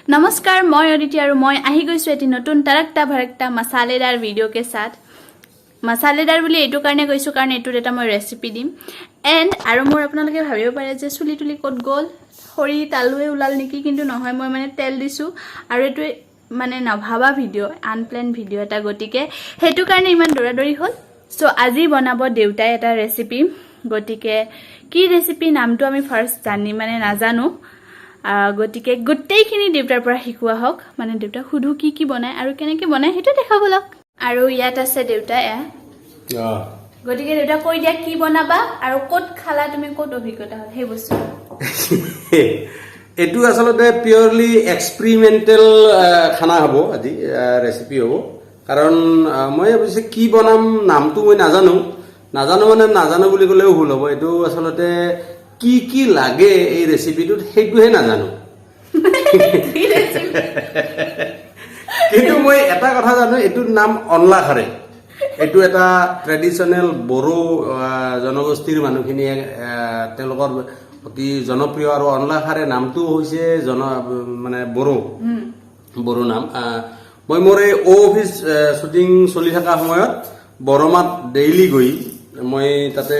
नमस्कार मैं अदिति और मैं आहि गई एटी नतुन तरकता भरकता मसालेदार वीडियो के साथ मसालेदार बोली एटु कारणे गइसु कारण एटुर एटा मैं रेसिपि दिम एंड आरो मोर आपनालोके भाबिब पारे जे सुली तुली कत गल खरी तालुए उलाल नेकी किन्तु নহয় মই মানে तेल दिसु आरो एटु माने नभाबा भिडिओ आनप्लान भिडिओ एटा गतिके हेतु कारणे इमान दौरादौरी हल सो আজি बनाबो देउताय एटा रेसिपि गतिके की रेसिपि नामটো আমি ফার্স্ট জানি মানে নাজানো গতিকে গোটেইখিনি দেউতাৰ পৰা শিকোৱা হক মানে দেউতা খুদু কি বনায় আৰু কেনেকে বনায় হেতু দেখাবলক আৰু ইয়াত আছে দেউতা গতিকে দেউতা কৈ দিয়া কি বনাবা আৰু কত খালা তুমি কত অভিজ্ঞতা হল হে বস্তু এটু আসলতে পিওরলি এক্সপেরিমেন্টাল খানা হব আজি রেসিপি হব কারণ মই অবশ্যই কি বনাম নামটো মই নাজানো মানে নাজানো বুলি কলেও ভুল হব এটু আসলতে কি লাগে এই রেসিপিটোত হেইটোহে নাজানো কিন্তু মই এটা কথা জানো এটুৰ নাম অনলাখাৰে এটু এটা ট্ৰেডিশনাল বড়ো জনগোষ্ঠীৰ মানুহখিনিয়ে তেওঁলোকৰ অতি জনপ্ৰিয় আৰু অনলাখাৰে নামটো হৈছে মানে বড়ো নাম মই মোৰ এই অফিস শুটিং চলি থকা সময়ত বড়মাত ডেইলি গৈ মই তাতে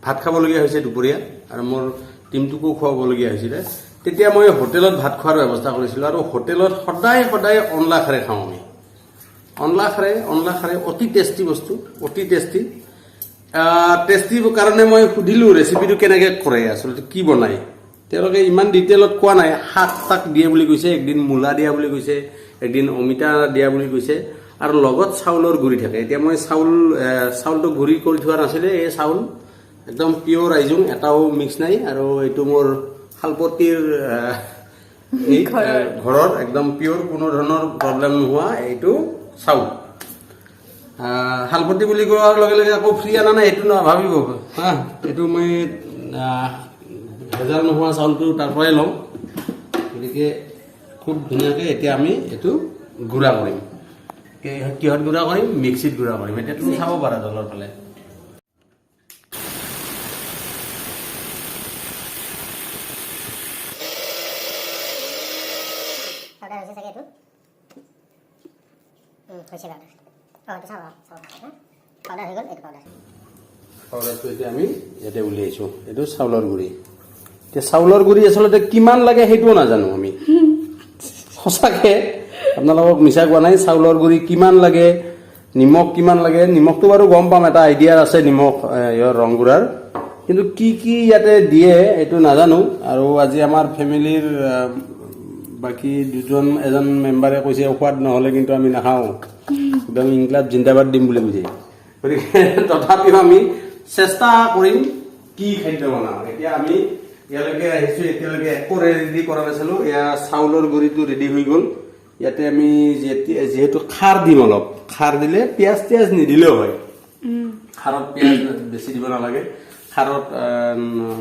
ভাত খাবলগীয়া হৈছে দুপৰীয়া আৰু মোৰ টিমটোকো খুৱাবলগীয়া হৈছিলে তেতিয়া মই হোটেলত ভাত খোৱাৰ ব্যৱস্থা কৰিছিলোঁ আৰু হোটেলত সদায় অনলাখাৰে খাওঁ আমি অনলাখাৰে অতি টেষ্টি বস্তু অতি টেষ্টি কাৰণে মই সুধিলোঁ ৰেচিপিটো কেনেকৈ কৰে আচলতে কি বনায় তেওঁলোকে ইমান ডিটেইলত কোৱা নাই শাক তাক দিয়ে বুলি কৈছে একদিন মূলা দিয়া বুলি কৈছে একদিন অমিতা দিয়া বুলি কৈছে আৰু লগত চাউলৰ গুড়ি থাকে এতিয়া মই চাউলটো গুড়ি কৰি থোৱা নাছিলে এই চাউল একদম পিওৰ আইজুং এটাও মিক্স নাই আৰু এইটো মোৰ শালপতিৰ ঘৰৰ একদম পিওৰ কোনো ধৰণৰ প্ৰবলেম নোহোৱা এইটো চাউল শালপতি বুলি কোৱাৰ লগে লগে আকৌ ফ্ৰী আনা নাই এইটো নাভাবিব হা এইটো মই ভেজাল নোহোৱা চাউলটো তাৰ পৰাই লওঁ গতিকে খুব ধুনীয়াকৈ এতিয়া আমি এইটো গুড়া কৰিম কিহত গুড়া কৰিম মিক্সিত গুড়া কৰিম এতিয়া তুমি চাব পাৰা দলৰ ফালে আমি ইয়াতে উলিয়াইছো এইটো চাউলৰ গুড়ি এতিয়া চাউলৰ গুড়ি আচলতে কিমান লাগে সেইটোও নাজানো আমি সঁচাকে আপোনালোকক মিছা কোৱা নাই চাউলৰ গুড়ি কিমান লাগে নিমখ কিমান লাগে নিমখটো বাৰু গম পাম এটা আইডিয়া আছে নিমখ ৰং গুড়াৰ কিন্তু কি ইয়াতে দিয়ে এইটো নাজানো আৰু আজি আমাৰ ফেমিলিৰ বাকি এজন মেম্বাৰে কৈছে সোৱাদ নহলে কিন্তু আমি নাখাওঁ একদম ইংলাব জিন্দাবাদ দিম বুলি কৈছে গতিকে তথাপিও আমি চেষ্টা কৰিম কি খাদ্য বনাম এতিয়া আমি ইয়ালৈকে আহিছো এতিয়ালৈকে একো ৰেডি কৰা নাছিলো এয়া চাউলৰ গুড়িটো ৰেডি হৈ গ'ল ইয়াতে আমি যিহেতু খাৰ দিম অলপ খাৰ দিলে পিয়াজ নিদিলেও হয় খাৰত পিয়াজ বেছি দিব নালাগে খাৰত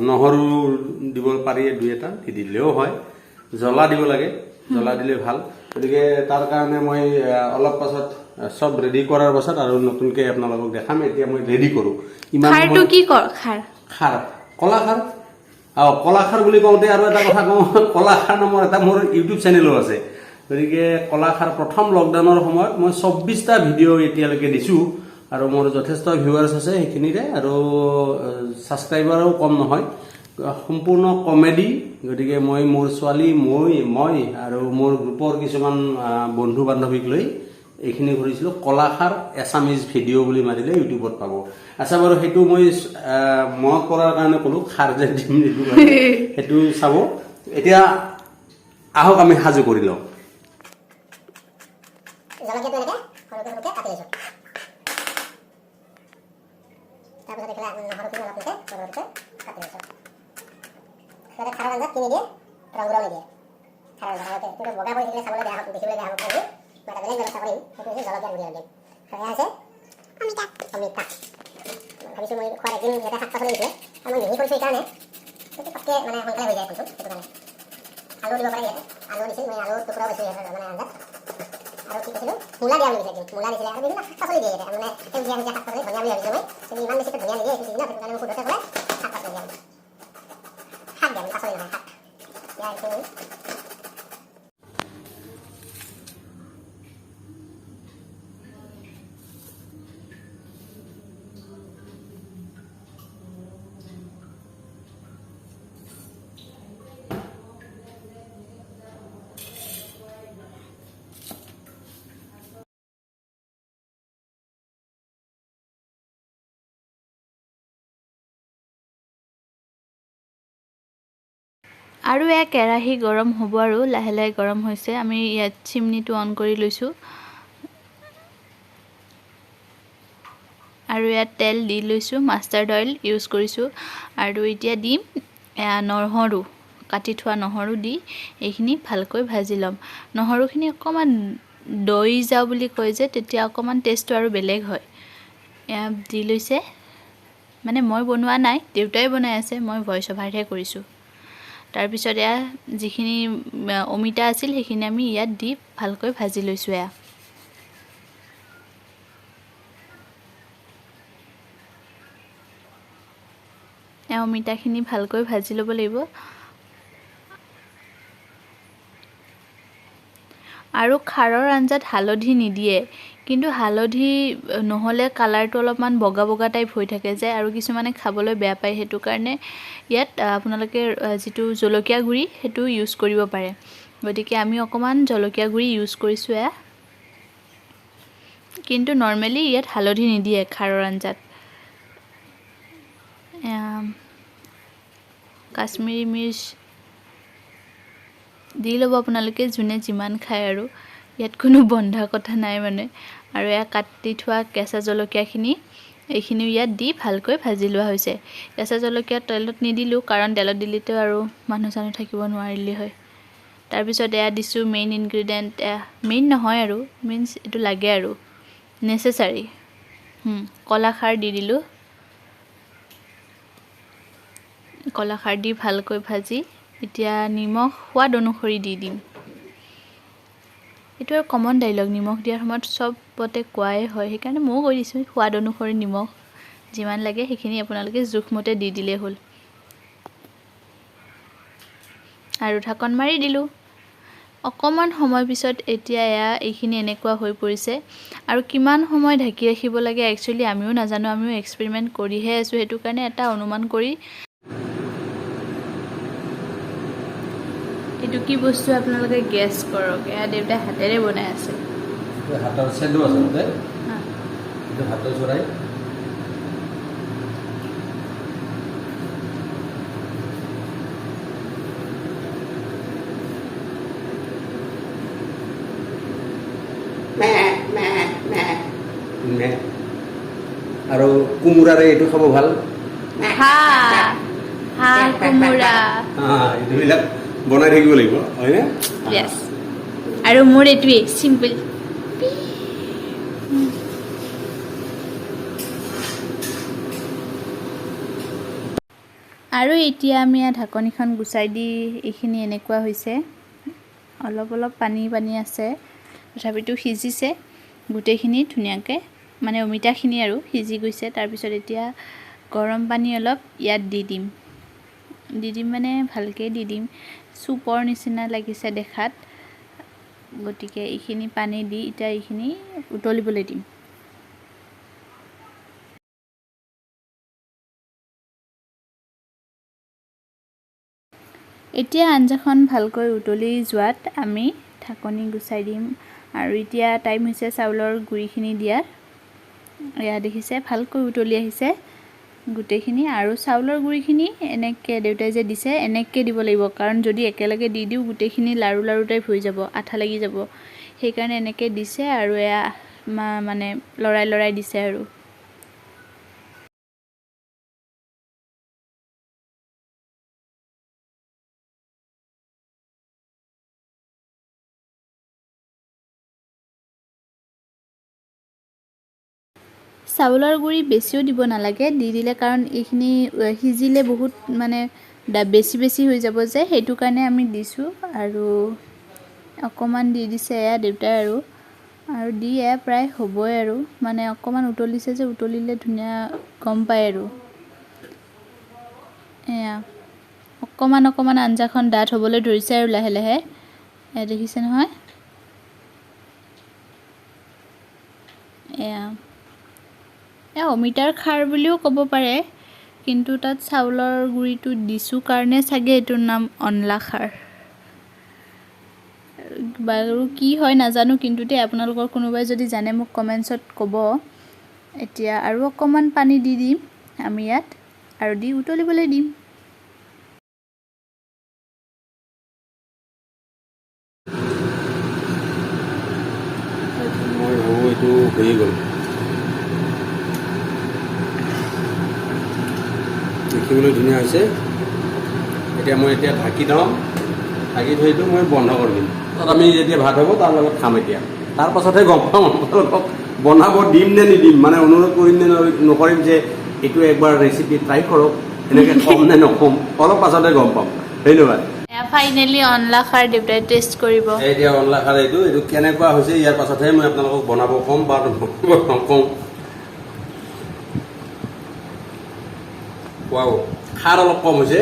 নহৰু দিব পাৰি দুই এটা দিলেও হয় জ্বলা দিব লাগে জ্বলা দিলে ভাল গতিকে তাৰ কাৰণে মই অলপ পাছত সব ৰেডি কৰাৰ পাছত আৰু নতুনকে আপোনালোকক দেখাম এতিয়া মই ৰেডি কৰো ইমান খাৰটো কি খাৰ কলাখাৰ বুলি কওঁতে আৰু এটা কথা কওঁ কলাখাৰ নামৰ এটা মোৰ ইউটিউব চেনেলো আছে গতিকে কলাখাৰ প্ৰথম লকডাউনৰ সময়ত মই 24টা ভিডিঅ' এতিয়ালৈকে দিছো আৰু মোৰ যথেষ্ট ভিউৱাৰ্ছ আছে সেইখিনিৰে আৰু ছাবস্ক্ৰাইবাৰো কম নহয় সম্পূৰ্ণ কমেডি গতিকে মই মোৰ ছোৱালী মই আৰু মোৰ গ্ৰুপৰ কিছুমান বন্ধু বান্ধৱীক লৈ এইখিনি কৰিছিলো কলাখাৰ এছামিজ ভিডিঅ' বুলি মাৰিলে ইউটিউবত পাব আচ্ছা বাৰু সেইটো মই কৰাৰ কাৰণে ক'লো খাৰ যে দিম সেইটো চাব এতিয়া আহক আমি সাজু কৰি লওঁ ভাবিছো মই খোৱাৰ একদিন এটা শাক পাচলি দিছিলে আৰু মই মিহি কৰিছো এইকাৰণে পটকে মানে সোনকালে হৈ যায় কিন্তু সেইটো কাৰণে আলু দিব পাৰি আলু দিছিল মই আলু টুকুৰা পাইছো মানে আঞ্জাত আৰু কি কৈছিলো মূলা দিয়া বুলি কৈছে মূলা দিছিলে আৰু বিভিন্ন শাক পাচলি দিয়ে মানে সেউজীয়া শাক পাচলি ধনিয়া বুলি ভাবিছো মই কিন্তু ইমান বেছি ধনিয়া নিদিয়ে সেইটো চিজন সেইটো কাৰণে মই শুদ্ধতে ক'লে শাক পাচলি দিয়া শাক দিয়া পাচলি নহয় শাক ইয়াৰ আৰু এয়া কেৰাহী গৰম হ'ব আৰু লাহে লাহে গৰম হৈছে আমি ইয়াত চিমনিটো অন কৰি লৈছোঁ আৰু ইয়াত তেল দি লৈছোঁ মাষ্টাৰ্ড অইল ইউজ কৰিছোঁ আৰু এতিয়া দিম নহৰু কাটি থোৱা নহৰু দি এইখিনি ভালকৈ ভাজি ল'ম নহৰুখিনি অকণমান দৈ যাওঁ বুলি কয় যে তেতিয়া অকণমান টেষ্টটো আৰু বেলেগ হয় এয়া দি লৈছে মানে মই বনোৱা নাই দেউতাই বনাই আছে মই ভইচ অভাৰহে কৰিছোঁ তাৰপিছত এয়া যিখিনি অমিতা আছিল সেইখিনি আমি ইয়াত দি ভালকৈ ভাজি লৈছোঁ অমিতাখিনি ভালকৈ ভাজি ল'ব লাগিব আৰু খাৰৰ আঞ্জাত হালধি নিদিয়ে কিন্তু হালধি নহ'লে কালাৰটো অলপমান বগা বগা টাইপ হৈ থাকে যে আৰু কিছুমানে খাবলৈ বেয়া পায় সেইটো কাৰণে ইয়াত আপোনালোকে যিটো জলকীয়া গুড়ি সেইটো ইউজ কৰিব পাৰে গতিকে আমি অকণমান জলকীয়া গুড়ি ইউজ কৰিছোঁ কিন্তু নৰ্মেলি ইয়াত হালধি নিদিয়ে খাৰৰ আঞ্জাত কাশ্মীৰী মিৰ্চ দি ল'ব আপোনালোকে যোনে যিমান খায় আৰু ইয়াত কোনো বন্ধা কথা নাই মানে আৰু এয়া কাটি থোৱা কেঁচা জলকীয়াখিনি এইখিনিও ইয়াত দি ভালকৈ ভাজি লোৱা হৈছে কেঁচা জলকীয়া তেলত নিদিলোঁ কাৰণ তেলত দিলেতো আৰু মানুহ চানুহ থাকিব নোৱাৰিলে হয় তাৰপিছত এয়া দিছোঁ মেইন ইনগ্ৰিডিয়েণ্ট মেইন নহয় আৰু মিনছ এইটো লাগে আৰু নেচেচাৰী কলাখাৰ দি দিলোঁ কলাখাৰ দি ভালকৈ ভাজি এতিয়া নিমখ সোৱাদ অনুসৰি দি দিম এইটো আৰু কমন ডাইলগ নিমখ দিয়াৰ সময়ত চবতে কোৱাই হয় সেইকাৰণে ময়ো কৈ দিছোঁ সোৱাদ অনুসৰি নিমখ যিমান লাগে সেইখিনি আপোনালোকে জোখমতে দি দিলেই হ'ল আৰু ঢাকন মাৰি দিলোঁ অকণমান সময় পিছত এতিয়া এইখিনি এনেকুৱা হৈ পৰিছে আৰু কিমান সময় ঢাকি ৰাখিব লাগে একচুৱেলি আমিও নাজানো আমিও এক্সপেৰিমেণ্ট কৰিহে আছোঁ সেইটো কাৰণে এটা অনুমান কৰি এইটো কি বস্তু আপোনালোকে গেছ কৰক এয়া দেউতাই হাতেৰে বনাই আছে হাতৰ চেলো আচলতে এইটো হাতৰ চৰাই আৰু কোমোৰাৰে এইটো খাব ভাল কোমোৰা এইবিলাক বনাই থাকিব লাগিব হয়নে য়েছ আৰু মোৰ এইটোৱেই চিম্পল আৰু এতিয়া আমি ঢাকনিখন গুচাই দি এইখিনি এনেকুৱা হৈছে অলপ অলপ পানী পানী আছে তথাপিতো সিজিছে গোটেইখিনি ধুনীয়াকৈ মানে অমিতাখিনি আৰু সিজি গৈছে তাৰপিছত এতিয়া গৰম পানী অলপ ইয়াত দি দিম মানে ভালকৈ দি দিম চুপৰ নিচিনা লাগিছে দেখাত গতিকে এইখিনি পানী দি এতিয়া এইখিনি উতলিবলৈ দিম এতিয়া আঞ্জাখন ভালকৈ উতলি যোৱাত আমি ঢাকনি গুচাই দিম আৰু এতিয়া টাইম হৈছে চাউলৰ গুড়িখিনি দিয়াৰ এয়া দেখিছে ভালকৈ উতলি আহিছে গোটেইখিনি আৰু চাউলৰ গুড়িখিনি এনেকৈ দেউতাই যে দিছে এনেকৈ দিব লাগিব কাৰণ যদি একেলগে দি দিওঁ গোটেইখিনি লাৰু লাৰু টাইপ হৈ যাব আঠা লাগি যাব সেইকাৰণে এনেকৈ দিছে আৰু এয়া মানে লৰাই লৰাই দিছে আৰু চাউলৰ গুড়ি বেছিও দিব নালাগে দি দিলে কাৰণ এইখিনি সিজিলে বহুত মানে বেছি বেছি হৈ যাব যে সেইটো কাৰণে আমি দিছোঁ আৰু অকণমান দি দিছে এয়া দেউতাই আৰু দি প্ৰায় হ'বই আৰু মানে অকণমান উতলিছে যে উতলিলে ধুনীয়া গম পায় আৰু এয়া অকণমান অকণমান আঞ্জাখন ডাঠ হ'বলৈ ধৰিছে আৰু লাহে লাহে এয়া দেখিছে নহয় এয়া অমিতাৰ খাৰ বুলিও ক'ব পাৰে কিন্তু তাত চাউলৰ গুড়িটো দিছোঁ কাৰণে চাগে এইটোৰ নাম অনলাখাৰ বাৰু কি হয় নাজানো কিন্তু আপোনালোকৰ কোনোবাই যদি জানে মোক কমেণ্টছত ক'ব এতিয়া আৰু অকণমান পানী দি দিম আমি ইয়াত আৰু দি উতলিবলৈ দিম এইটো হৈয়ে গ'ল দেখিবলৈ ধুনীয়া হৈছে এতিয়া মই এতিয়া ঢাকি থ'ম ঢাকি থৈ এইটো মই বন্ধ কৰি দিম আমি যেতিয়া ভাত হ'ব তাৰ লগত খাম এতিয়া তাৰ পাছতহে গম পাম আপোনালোকক বনাব দিম নে নিদিম মানে অনুৰোধ কৰিম নে নকৰিম যে এইটো একবাৰ ৰেচিপি ট্ৰাই কৰক এনেকৈ কম নে নকম অলপ পাছতে গম পাম ধন্যবাদ ফাইনেলি অনলাখাৰ দেউতাই টেষ্ট কৰিব এতিয়া অনলাখাৰ এইটো কেনেকুৱা হৈছে ইয়াৰ পাছতহে মই আপোনালোকক বনাব কম বা নকওঁ ৱাও খাৰ অলপ কম হৈছে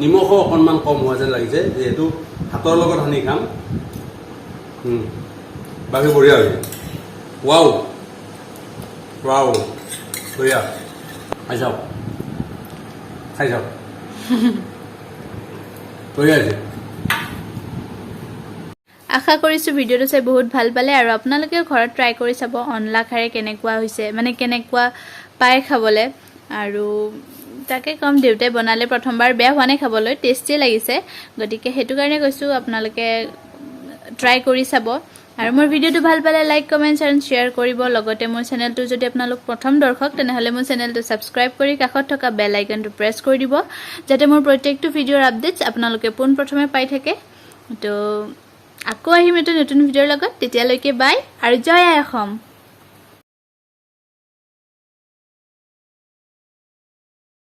নিমখো অকণমান কম হোৱা যেন লাগিছে যিহেতু ভাতৰ লগত সানি খাম বাকী বঢ়িয়া হৈছে ৱাও ৱাও বঢ়িয়া খাই চাওক বঢ়িয়া হৈছে আশা কৰিছোঁ ভিডিঅ'টো চাই বহুত ভাল পালে আৰু আপোনালোকে ঘৰত ট্ৰাই কৰি চাব অনলাখাৰে কেনেকুৱা হৈছে মানে কেনেকুৱা পায় খাবলৈ আৰু তাকে কম দেউতাই বনালে প্ৰথমবাৰ বেয়া হোৱা নাই খাবলৈ টেষ্টিয়ে লাগিছে গতিকে সেইটো কাৰণে কৈছোঁ আপোনালোকে ট্ৰাই কৰি চাব আৰু মোৰ ভিডিঅ'টো ভাল পালে লাইক কমেণ্ট আৰু শ্বেয়াৰ কৰিব লগতে মোৰ চেনেলটো যদি আপোনালোক প্ৰথম দৰ্শক তেনেহ'লে মোৰ চেনেলটো ছাবস্ক্ৰাইব কৰি কাষত থকা বেল আইকনটো প্ৰেছ কৰি দিব যাতে মোৰ প্ৰত্যেকটো ভিডিঅ'ৰ আপডেটছ আপোনালোকে পোনপ্ৰথমে পাই থাকে তো আকৌ আহিম এটা নতুন ভিডিঅ'ৰ লগত তেতিয়ালৈকে বাই আৰু জয় আই অসম